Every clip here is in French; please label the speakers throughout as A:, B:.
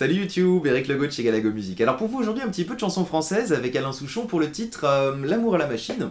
A: Salut YouTube, Eric Legault de chez Galago Music. Alors pour vous aujourd'hui un petit peu de chanson française avec Alain Souchon pour le titre L'amour à la machine,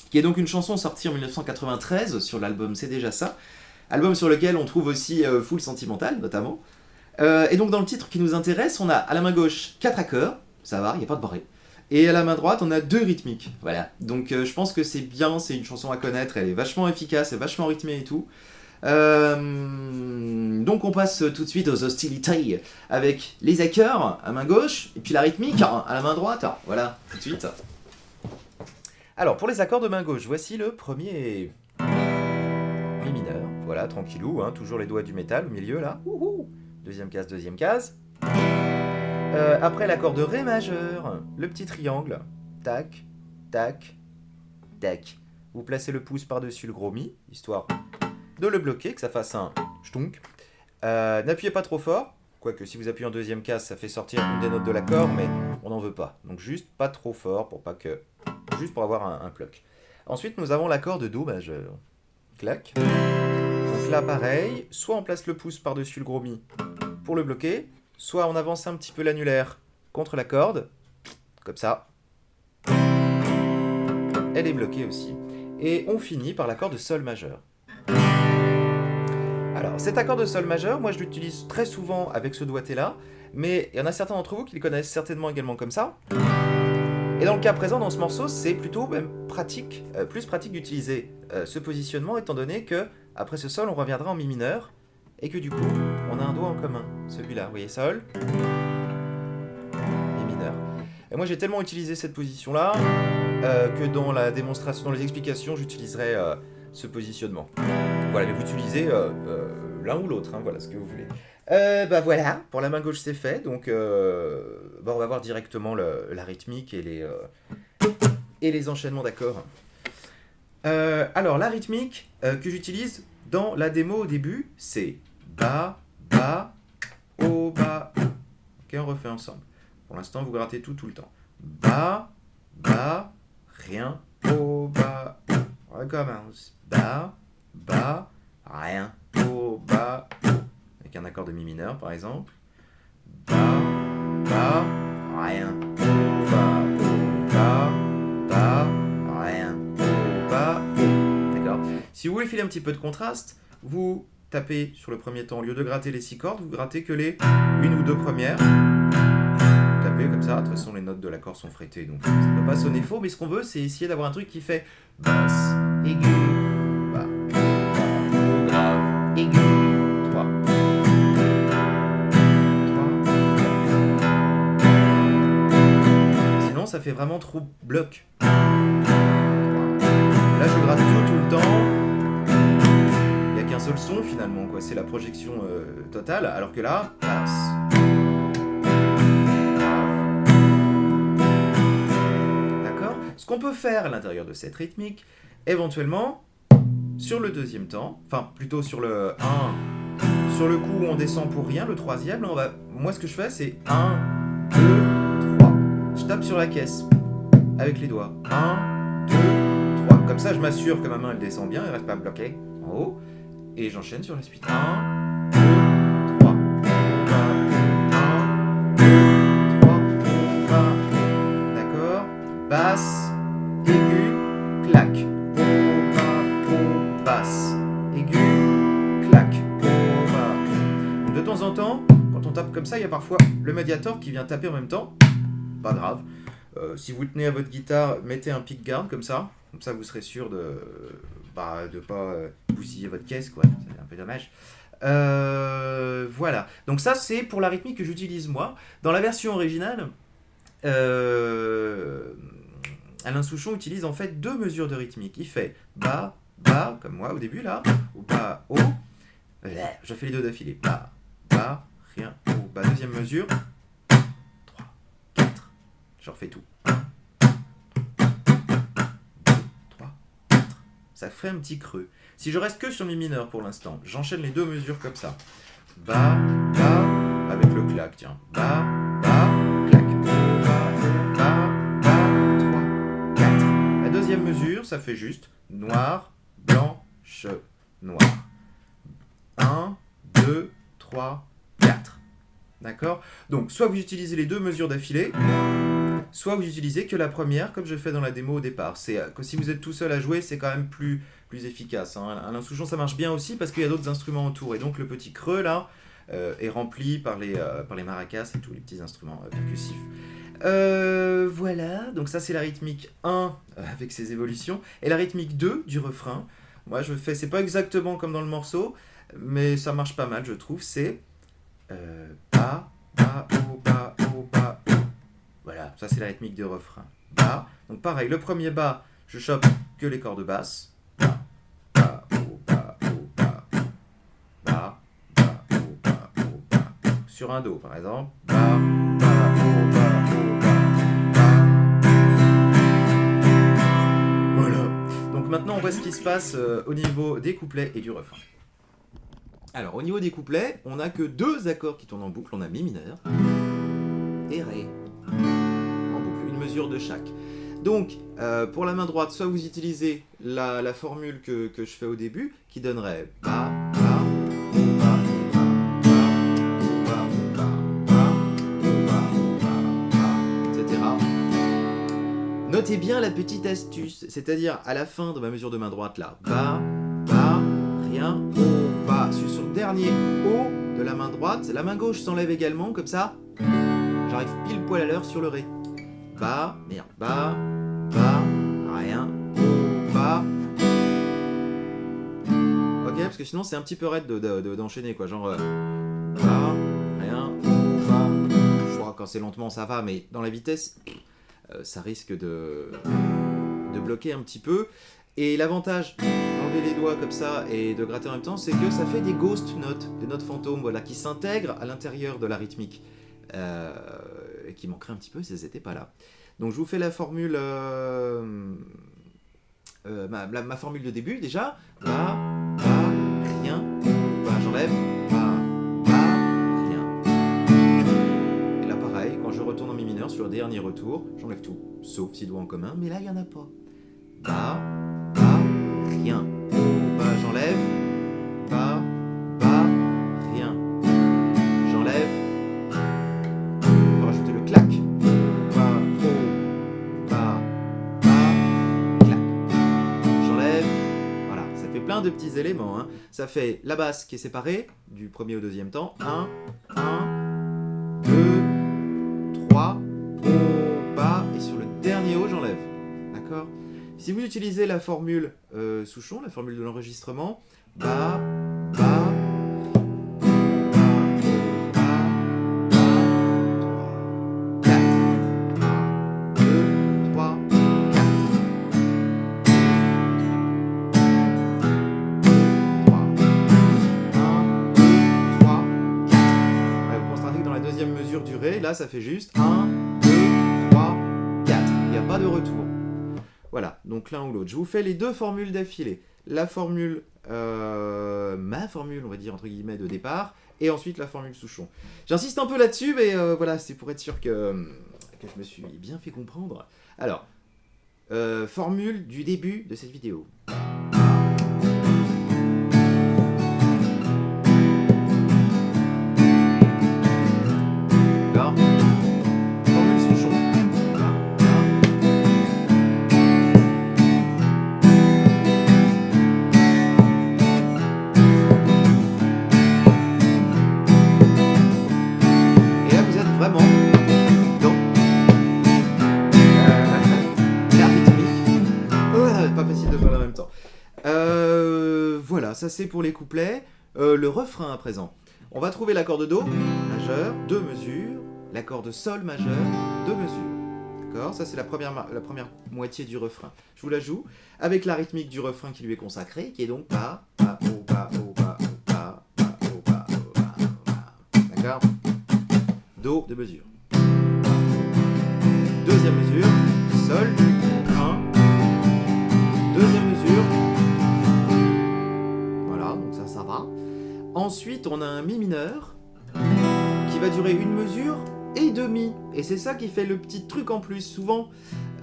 A: qui est donc une chanson sortie en 1993 sur l'album C'est déjà ça, album sur lequel on trouve aussi Full Sentimental notamment. Et donc dans le titre qui nous intéresse, on a à la main gauche 4 accords, ça va, il n'y a pas de barré. Et à la main droite, on a 2 rythmiques. Voilà. Donc je pense que c'est bien, c'est une chanson à connaître, elle est vachement efficace, elle est vachement rythmée et tout. Donc on passe tout de suite aux hostilités avec les accords à main gauche et puis la rythmique à la main droite. Voilà, tout de suite. Alors pour les accords de main gauche, voici le premier Mi mineur. Voilà, tranquillou, hein, toujours les doigts du métal au milieu là. Ouhou. Deuxième case, deuxième case. Après l'accord de Ré majeur, le petit triangle. Tac, tac, tac. Vous placez le pouce par-dessus le gros Mi, histoire de le bloquer, que ça fasse un chtonk. N'appuyez pas trop fort, quoique si vous appuyez en deuxième case, ça fait sortir une des notes de l'accord, mais on n'en veut pas. Donc juste pas trop fort, pour pas que... juste pour avoir un cloc. Ensuite, nous avons l'accord de Do majeur. Clac. Donc là, pareil, soit on place le pouce par-dessus le gros Mi pour le bloquer, soit on avance un petit peu l'annulaire contre la corde, comme ça. Elle est bloquée aussi. Et on finit par l'accord de Sol majeur. Alors, cet accord de Sol majeur, moi je l'utilise très souvent avec ce doigté-là, mais il y en a certains d'entre vous qui le connaissent certainement également comme ça. Et dans le cas présent, dans ce morceau, c'est plutôt même pratique, plus pratique d'utiliser ce positionnement, étant donné que après ce Sol, on reviendra en Mi mineur, et que du coup, on a un doigt en commun, celui-là. Vous voyez, Sol, Mi mineur. Et moi j'ai tellement utilisé cette position-là, que dans la démonstration, dans les explications, j'utiliserai ce positionnement. Voilà, mais vous utilisez l'un ou l'autre, hein, voilà ce que vous voulez. Bah voilà, pour la main gauche c'est fait, donc bah on va voir directement la rythmique et les enchaînements d'accords. Alors la rythmique que j'utilise dans la démo au début, c'est Ba, Ba, O, Ba, O. Ok, on refait ensemble. Pour l'instant, vous grattez tout le temps. Ba, Ba, rien, O, Ba, O. On recommence. Ba, Ba, rien, O, Ba, O. Avec un accord de Mi mineur par exemple. Ba, Ba, rien, O, Ba, O, Ba, Ba, rien, O, Ba, O. D'accord. Si vous voulez filer un petit peu de contraste, vous tapez sur le premier temps, au lieu de gratter les 6 cordes, vous grattez que les une ou deux premières. Vous tapez comme ça, de toute façon les notes de l'accord sont frettées, donc ça ne peut pas sonner faux, mais ce qu'on veut, c'est essayer d'avoir un truc qui fait basse, aigu, bas, haut, grave, aigu, 3. 3. Sinon, ça fait vraiment trop bloc. Là, je gratte tout le temps. Un seul son finalement, quoi. C'est la projection totale, alors que là, basse. D'accord. Ce qu'on peut faire à l'intérieur de cette rythmique, éventuellement, sur le deuxième temps, enfin plutôt sur le 1, sur le coup où on descend pour rien, le troisième, là, moi ce que je fais c'est 1, 2, 3. Je tape sur la caisse avec les doigts. 1, 2, 3. Comme ça, je m'assure que ma main elle descend bien, elle reste pas bloquée en haut. Et j'enchaîne sur la suite. 1, 2, 3. 1, 2, 3. D'accord. Basse, aigu, clac. Basse, aigu, clac. Donc de temps en temps, quand on tape comme ça, il y a parfois le médiator qui vient taper en même temps. Pas grave. Si vous tenez à votre guitare, mettez un pick guard comme ça. Comme ça, vous serez sûr de pas bousiller votre caisse, quoi. C'est un peu dommage. Voilà. Donc ça, c'est pour la rythmique que j'utilise moi. Dans la version originale, Alain Souchon utilise en fait 2 mesures de rythmique. Il fait Ba, Ba, comme moi au début là, ou Ba, O. Je fais les 2 d'affilée. Ba, Ba, rien, O. Ba, deuxième mesure. 3, 4. Je refais tout. Ça fait un petit creux. Si je reste que sur Mi mineur pour l'instant, j'enchaîne les 2 mesures comme ça. Ba, Ba, avec le clac, tiens. Ba, Ba, clac. Ba, Ba, Ba, 3, 4. La deuxième mesure, ça fait juste noir, blanche, noir. 1, 2, 3, 4. D'accord? Donc, soit vous utilisez les deux mesures d'affilée, soit vous utilisez que la première, comme je fais dans la démo au départ. C'est que si vous êtes tout seul à jouer, c'est quand même plus efficace. Hein. Alain Souchon, ça marche bien aussi parce qu'il y a d'autres instruments autour. Et donc, le petit creux, là, est rempli par les maracas et tous les petits instruments percussifs. Voilà, donc ça c'est la rythmique 1 avec ses évolutions. Et la rythmique 2 du refrain, moi je fais, c'est pas exactement comme dans le morceau, mais ça marche pas mal je trouve, c'est ba, ba, o, ba, o, ba, o. Voilà, ça c'est la rythmique du refrain. Ba, donc pareil, le premier ba, je chope que les cordes basses. Ba, ba, o, ba, o, ba, o. Ba, ba, o, ba, o, ba, o. Sur un do par exemple. Ba, ba, o, ba, o. Maintenant, on voit ce qui se passe au niveau des couplets et du refrain. Alors, au niveau des couplets, on n'a que deux accords qui tournent en boucle. On a Mi mineur et Ré en boucle, une mesure de chaque. Donc, pour la main droite, soit vous utilisez la formule que je fais au début, qui donnerait Ba, Ba, O, Ba, O, Ba, O, Ba, O, Ba, O, Ba, O, Ba, etc. Notez bien la petite astuce, c'est-à-dire à la fin de ma mesure de main droite là, ba, ba, rien, o, ba. Sur le dernier o de la main droite, la main gauche s'enlève également, comme ça, j'arrive pile poil à l'heure sur le ré. Ba, merde, ba, rien, o, ba. Ok, parce que sinon c'est un petit peu raide d'enchaîner quoi, genre ba, rien, o, ba. Je crois quand c'est lentement ça va, mais dans la vitesse... ça risque de bloquer un petit peu. Et l'avantage d'enlever les doigts comme ça et de gratter en même temps, c'est que ça fait des ghost notes, des notes fantômes, voilà, qui s'intègrent à l'intérieur de la rythmique. Et qui manqueraient un petit peu si elles n'étaient pas là. Donc je vous fais la formule, ma formule de début déjà. Ba, ba, rien, ba, j'enlève. Quand je retourne en mi mineur sur le dernier retour, j'enlève tout, sauf 6 doigts en commun, mais là il n'y en a pas. Ba, ba, rien. Ba, j'enlève. Ba, ba, rien. J'enlève. On va rajouter le clac. Ba, o, ba, clac. J'enlève. Voilà, ça fait plein de petits éléments. Hein. Ça fait la basse qui est séparée du premier au deuxième temps. 1, 2, 3, o, ba, et sur le dernier o, j'enlève. D'accord? Si vous utilisez la formule Souchon, la formule de l'enregistrement, ba, ba, là ça fait juste 1, 2, 3, 4. Il n'y a pas de retour. Voilà, donc l'un ou l'autre. Je vous fais les deux formules d'affilée. La formule, ma formule, on va dire entre guillemets, de départ, et ensuite la formule Souchon. J'insiste un peu là-dessus, mais voilà, c'est pour être sûr que je me suis bien fait comprendre. Alors, formule du début de cette vidéo. Voilà, ça c'est pour les couplets. Le refrain à présent. On va trouver l'accord de Do majeur, 2 mesures, l'accord de Sol majeur, 2 mesures. D'accord? Ça c'est la première moitié du refrain. Je vous la joue avec la rythmique du refrain qui lui est consacrée, qui est donc Ba, Ba, O, Ba, O, Ba, O, Ba, Ba, O, Ba, O, Ba, O, Ba. D'accord? Do, 2 mesures. Deuxième mesure, Sol, 1. Deuxième mesure. Voilà, donc ça va. Ensuite, on a un Mi mineur qui va durer une mesure et demi. Et c'est ça qui fait le petit truc en plus. Souvent,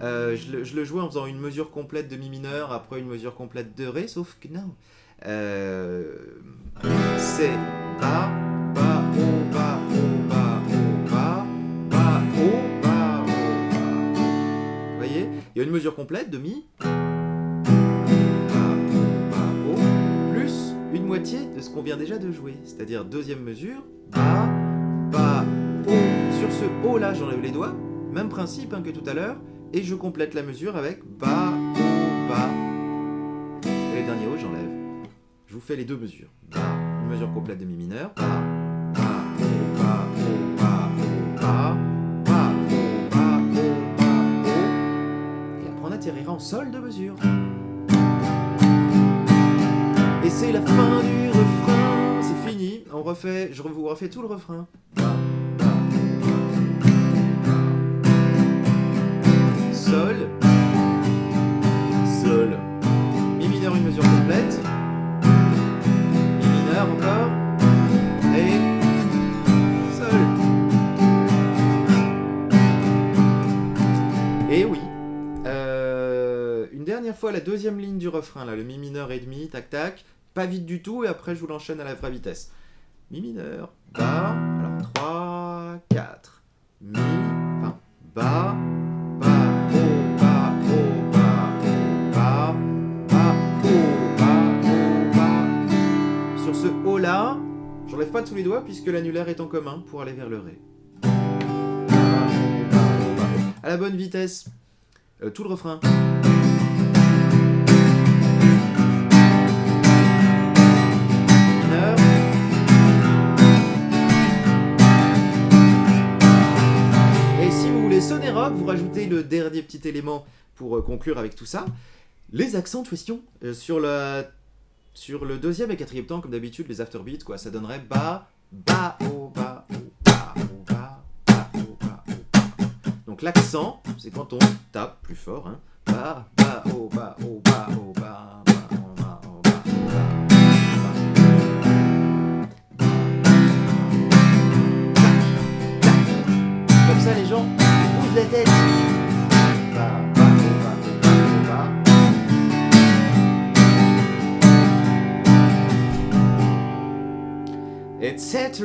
A: je le jouais en faisant une mesure complète de Mi mineur, après une mesure complète de Ré, sauf que non. C'est Ba, Ba, O, Ba, O, Ba. Il y a une mesure complète de Mi, O, plus une moitié de ce qu'on vient déjà de jouer, c'est-à-dire deuxième mesure, Ba, Ba, O. Sur ce O là, j'enlève les doigts, même principe que tout à l'heure, et je complète la mesure avec Ba, O, Ba. Et le dernier O, j'enlève. Je vous fais les deux mesures. Ba, une mesure complète de Mi mineur, Ba, Ba, O, Ba, O, Ba, O, Ba, Ba, O, Ba, O, Ba, O. Et après on atterrira en Sol de mesure. Et c'est la fin du refrain, c'est fini. On refait, je vous refais tout le refrain. Sol, Sol, Mi mineur, une mesure complète, Mi mineur encore, et Sol. Et oui, une dernière fois la deuxième ligne du refrain, là, le Mi mineur et demi, tac tac, pas vite du tout, et après je vous l'enchaîne à la vraie vitesse. Mi mineur, Ba, alors 3, 4, Mi, enfin, Ba, ce O là, j'enlève pas tous les doigts puisque l'annulaire est en commun pour aller vers le Ré. À la bonne vitesse, tout le refrain. Mineur. Et si vous voulez sonner rock, vous rajoutez le dernier petit élément pour conclure avec tout ça, les accentuations sur le deuxième et quatrième temps, comme d'habitude, les afterbeats, quoi, ça donnerait Ba, Ba, O, Ba, O, Ba, O, Ba, Ba, O, Ba, O, Ba. Donc l'accent, c'est quand on tape plus fort, hein. Ba, Ba, O, Ba, O, Ba, O, Ba, Ba, O, Ba, O, Ba, O, Ba. Comme ça, les gens bougent la tête. Ba, Ba, O, Ba, O, Ba, O, Ba. Etc.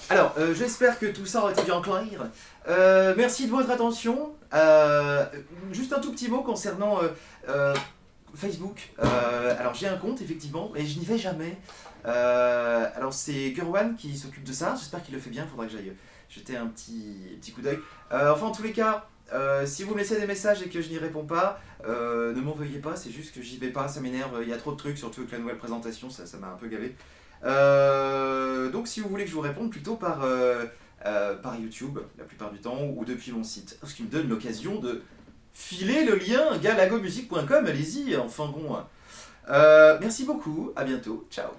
A: Alors, j'espère que tout ça aura été bien clair. Merci de votre attention. Juste un tout petit mot concernant Facebook. Alors, j'ai un compte, effectivement, mais je n'y vais jamais. Alors, c'est Gurwan qui s'occupe de ça. J'espère qu'il le fait bien. Il faudra que j'aille jeter un petit coup d'œil. Enfin, en tous les cas, si vous me laissez des messages et que je n'y réponds pas, ne m'en veuillez pas, c'est juste que j'y vais pas, ça m'énerve, il y a trop de trucs, surtout avec la nouvelle présentation, ça m'a un peu gavé. Donc si vous voulez que je vous réponde, plutôt par YouTube, la plupart du temps, ou depuis mon site. Ce qui me donne l'occasion de filer le lien galagomusique.com, allez-y, enfin bon. Merci beaucoup, à bientôt, ciao.